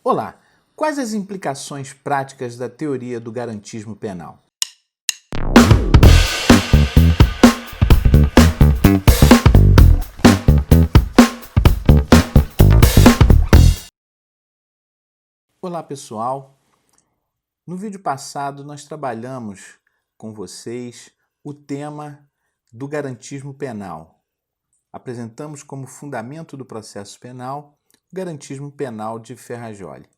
Olá! Quais as implicações práticas da teoria do garantismo penal? Olá pessoal! No vídeo passado nós trabalhamos com vocês o tema do garantismo penal. Apresentamos como fundamento do processo penal o garantismo penal de Ferrajoli.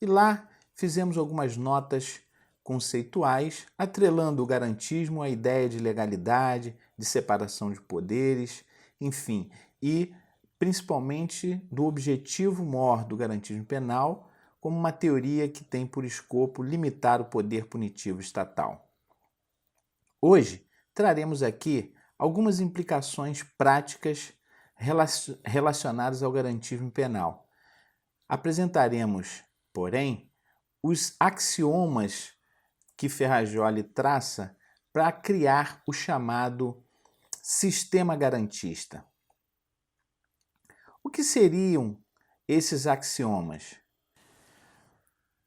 E lá fizemos algumas notas conceituais, atrelando o garantismo à ideia de legalidade, de separação de poderes, enfim, e principalmente do objetivo maior do garantismo penal como uma teoria que tem por escopo limitar o poder punitivo estatal. Hoje traremos aqui algumas implicações práticas relacionadas ao garantismo penal. Apresentaremos, porém, os axiomas que Ferrajoli traça para criar o chamado sistema garantista. O que seriam esses axiomas?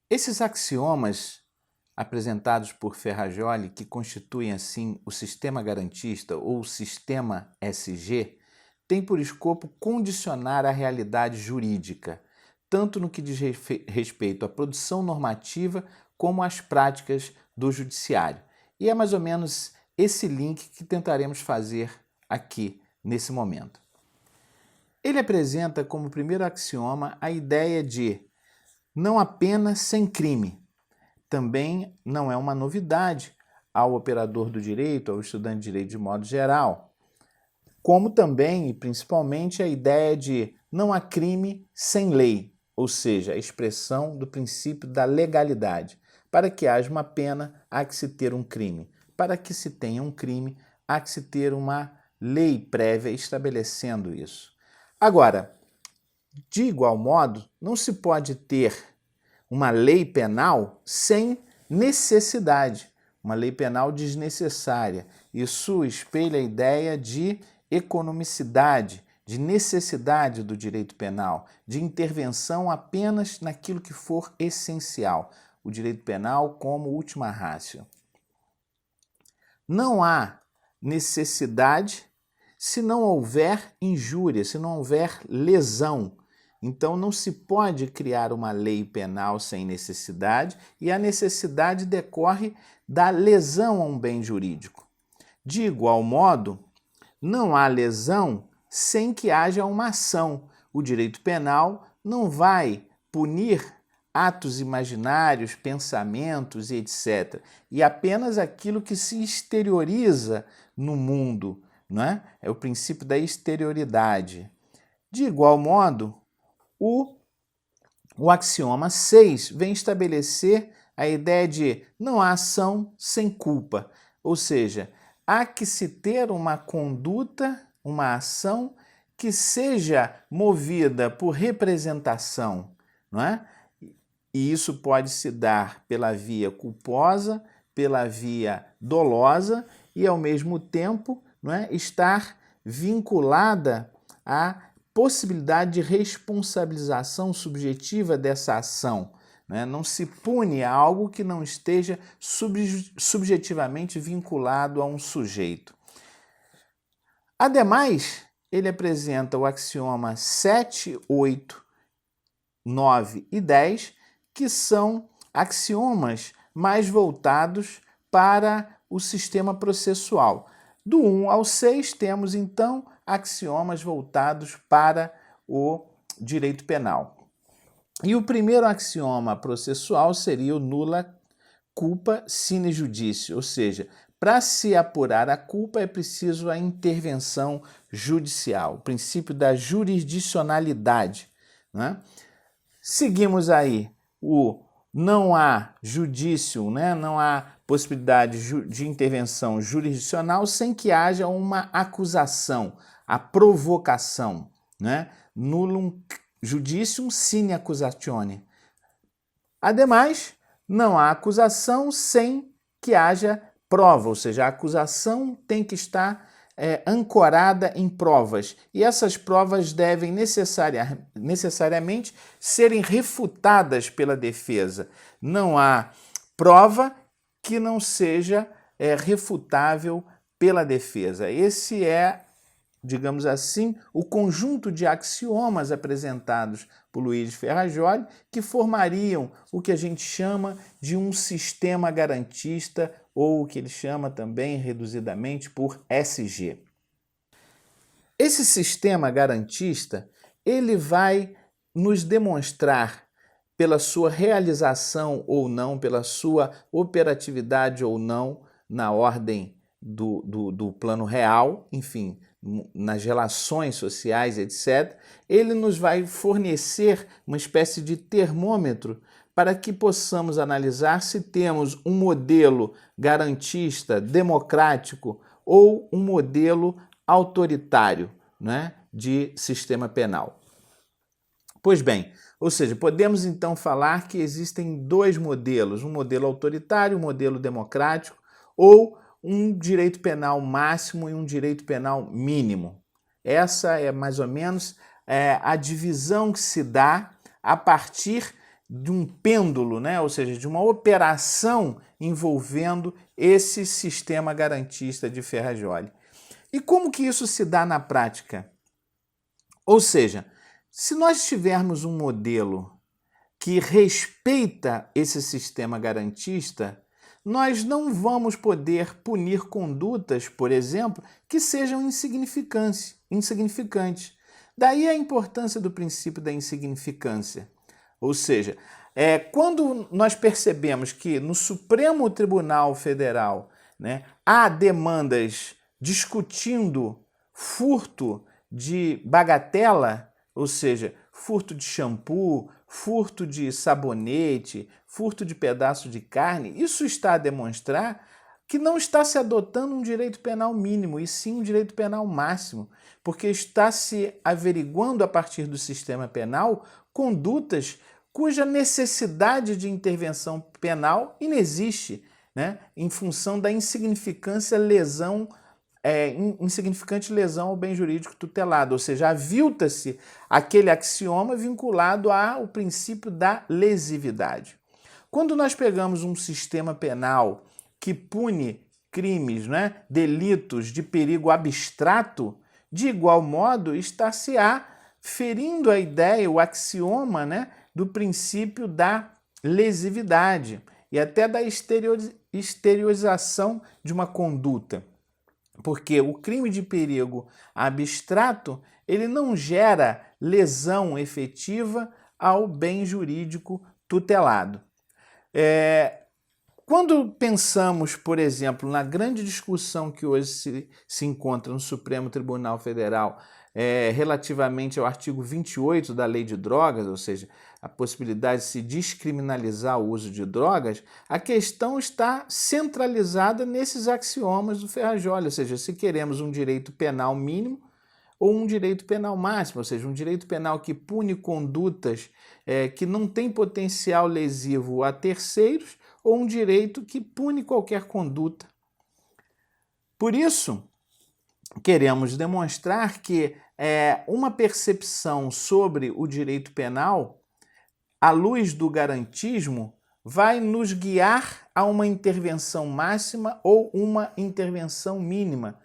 Esses axiomas apresentados por Ferrajoli, que constituem assim o sistema garantista ou o sistema SG, têm por escopo condicionar a realidade jurídica, tanto no que diz respeito à produção normativa como às práticas do judiciário. E é mais ou menos esse link que tentaremos fazer aqui nesse momento. Ele apresenta como primeiro axioma a ideia de não há pena sem crime. Também não é uma novidade ao operador do direito, ao estudante de direito de modo geral, como também e principalmente a ideia de não há crime sem lei, ou seja, a expressão do princípio da legalidade. Para que haja uma pena, há que se ter um crime. Para que se tenha um crime, há que se ter uma lei prévia estabelecendo isso. Agora, de igual modo, não se pode ter uma lei penal sem necessidade, uma lei penal desnecessária. Isso espelha a ideia de economicidade, de necessidade do direito penal, de intervenção apenas naquilo que for essencial, o direito penal como última ratio. Não há necessidade se não houver injúria, se não houver lesão. Então não se pode criar uma lei penal sem necessidade e a necessidade decorre da lesão a um bem jurídico. De igual modo, não há lesão sem que haja uma ação. O direito penal não vai punir atos imaginários, pensamentos e etc. E apenas aquilo que se exterioriza no mundo, não é? É o princípio da exterioridade. De igual modo, o axioma 6 vem estabelecer a ideia de não há ação sem culpa, ou seja, há que se ter uma conduta, uma ação que seja movida por representação, não é? E isso pode se dar pela via culposa, pela via dolosa e, ao mesmo tempo, não é, estar vinculada à possibilidade de responsabilização subjetiva dessa ação. Né? Não se pune algo que não esteja subjetivamente vinculado a um sujeito. Ademais, ele apresenta o axioma 7, 8, 9 e 10, que são axiomas mais voltados para o sistema processual. Do 1 ao 6 temos, então, axiomas voltados para o direito penal. E o primeiro axioma processual seria o nulla culpa sine judicio, ou seja, para se apurar a culpa é preciso a intervenção judicial, o princípio da jurisdicionalidade. Né? Seguimos aí o não há judício, né? Não há possibilidade de intervenção jurisdicional sem que haja uma acusação, a provocação, né? Nullum judicium sine accusatione. Ademais, não há acusação sem que haja prova, ou seja, a acusação tem que estar ancorada em provas. E essas provas devem necessariamente serem refutadas pela defesa. Não há prova que não seja refutável pela defesa. Esse é, digamos assim, o conjunto de axiomas apresentados por Luiz Ferrajoli que formariam o que a gente chama de um sistema garantista, ou o que ele chama também reduzidamente por SG. Esse sistema garantista, ele vai nos demonstrar pela sua realização ou não, pela sua operatividade ou não na ordem do plano real, enfim, nas relações sociais, etc., ele nos vai fornecer uma espécie de termômetro para que possamos analisar se temos um modelo garantista, democrático ou um modelo autoritário, né, de sistema penal. Pois bem, ou seja, podemos então falar que existem dois modelos, um modelo autoritário, um modelo democrático, ou um direito penal máximo e um direito penal mínimo. Essa é mais ou menos a divisão que se dá a partir de um pêndulo, né? Ou seja, de uma operação envolvendo esse sistema garantista de Ferrajoli. E como que isso se dá na prática? Ou seja, se nós tivermos um modelo que respeita esse sistema garantista, nós não vamos poder punir condutas, por exemplo, que sejam insignificantes. Daí a importância do princípio da insignificância. Ou seja, quando nós percebemos que no Supremo Tribunal Federal, né, há demandas discutindo furto de bagatela, ou seja, furto de shampoo, furto de sabonete, furto de pedaço de carne, isso está a demonstrar que não está se adotando um direito penal mínimo, e sim um direito penal máximo, porque está se averiguando a partir do sistema penal condutas cuja necessidade de intervenção penal inexiste, né, em função da insignificante lesão ao bem jurídico tutelado, ou seja, avilta-se aquele axioma vinculado ao princípio da lesividade. Quando nós pegamos um sistema penal que pune crimes, né, delitos de perigo abstrato, de igual modo está-se-á ferindo a ideia, o axioma, né, do princípio da lesividade e até da exteriorização de uma conduta. Porque o crime de perigo abstrato, ele não gera lesão efetiva ao bem jurídico tutelado. Quando pensamos, por exemplo, na grande discussão que hoje se encontra no Supremo Tribunal Federal relativamente ao artigo 28 da Lei de Drogas, ou seja, a possibilidade de se descriminalizar o uso de drogas, a questão está centralizada nesses axiomas do Ferrajoli, ou seja, se queremos um direito penal mínimo ou um direito penal máximo, ou seja, um direito penal que pune condutas que não têm potencial lesivo a terceiros, ou um direito que pune qualquer conduta. Por isso, queremos demonstrar que uma percepção sobre o direito penal, à luz do garantismo, vai nos guiar a uma intervenção máxima ou uma intervenção mínima.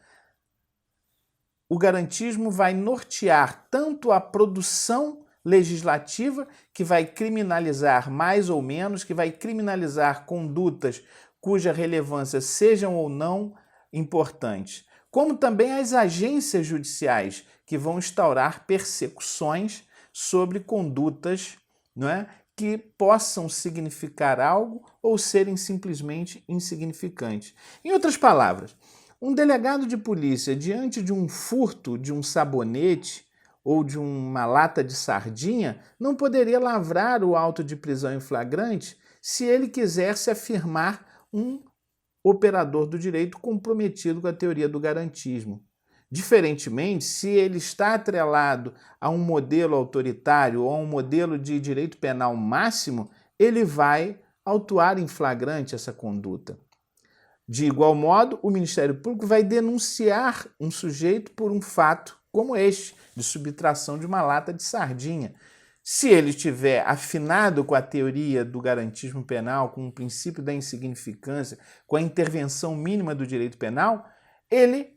O garantismo vai nortear tanto a produção legislativa, que vai criminalizar mais ou menos, que vai criminalizar condutas cuja relevância sejam ou não importantes, como também as agências judiciais, que vão instaurar persecuções sobre condutas, não é, que possam significar algo ou serem simplesmente insignificantes. Em outras palavras, um delegado de polícia, diante de um furto de um sabonete ou de uma lata de sardinha, não poderia lavrar o auto de prisão em flagrante se ele quisesse afirmar um operador do direito comprometido com a teoria do garantismo. Diferentemente, se ele está atrelado a um modelo autoritário ou a um modelo de direito penal máximo, ele vai autuar em flagrante essa conduta. De igual modo, o Ministério Público vai denunciar um sujeito por um fato como este, de subtração de uma lata de sardinha. Se ele estiver afinado com a teoria do garantismo penal, com o princípio da insignificância, com a intervenção mínima do direito penal, ele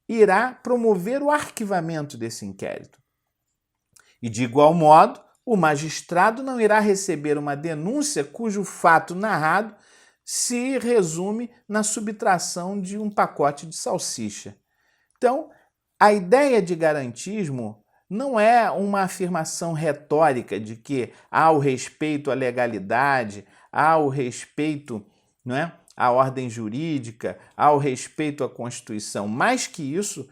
irá promover o arquivamento desse inquérito. E, de igual modo, o magistrado não irá receber uma denúncia cujo fato narrado se resume na subtração de um pacote de salsicha. Então, a ideia de garantismo não é uma afirmação retórica de que há o respeito à legalidade, há o respeito, não é, à ordem jurídica, há o respeito à Constituição. Mais que isso,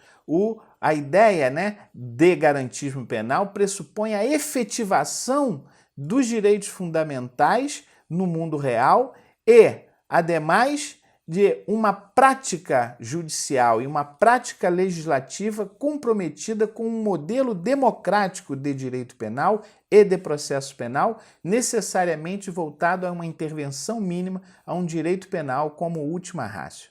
a ideia, né, de garantismo penal pressupõe a efetivação dos direitos fundamentais no mundo real e, ademais, de uma prática judicial e uma prática legislativa comprometida com um modelo democrático de direito penal e de processo penal, necessariamente voltado a uma intervenção mínima a um direito penal como última ratio.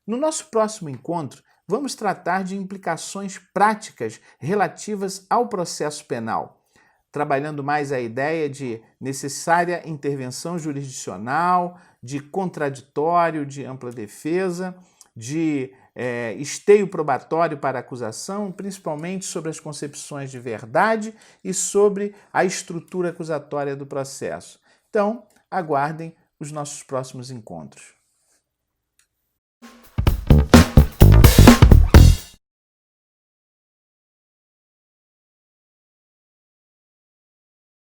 No nosso próximo encontro, vamos tratar de implicações práticas relativas ao processo penal, trabalhando mais a ideia de necessária intervenção jurisdicional, de contraditório, de ampla defesa, de esteio probatório para acusação, principalmente sobre as concepções de verdade e sobre a estrutura acusatória do processo. Então, aguardem os nossos próximos encontros.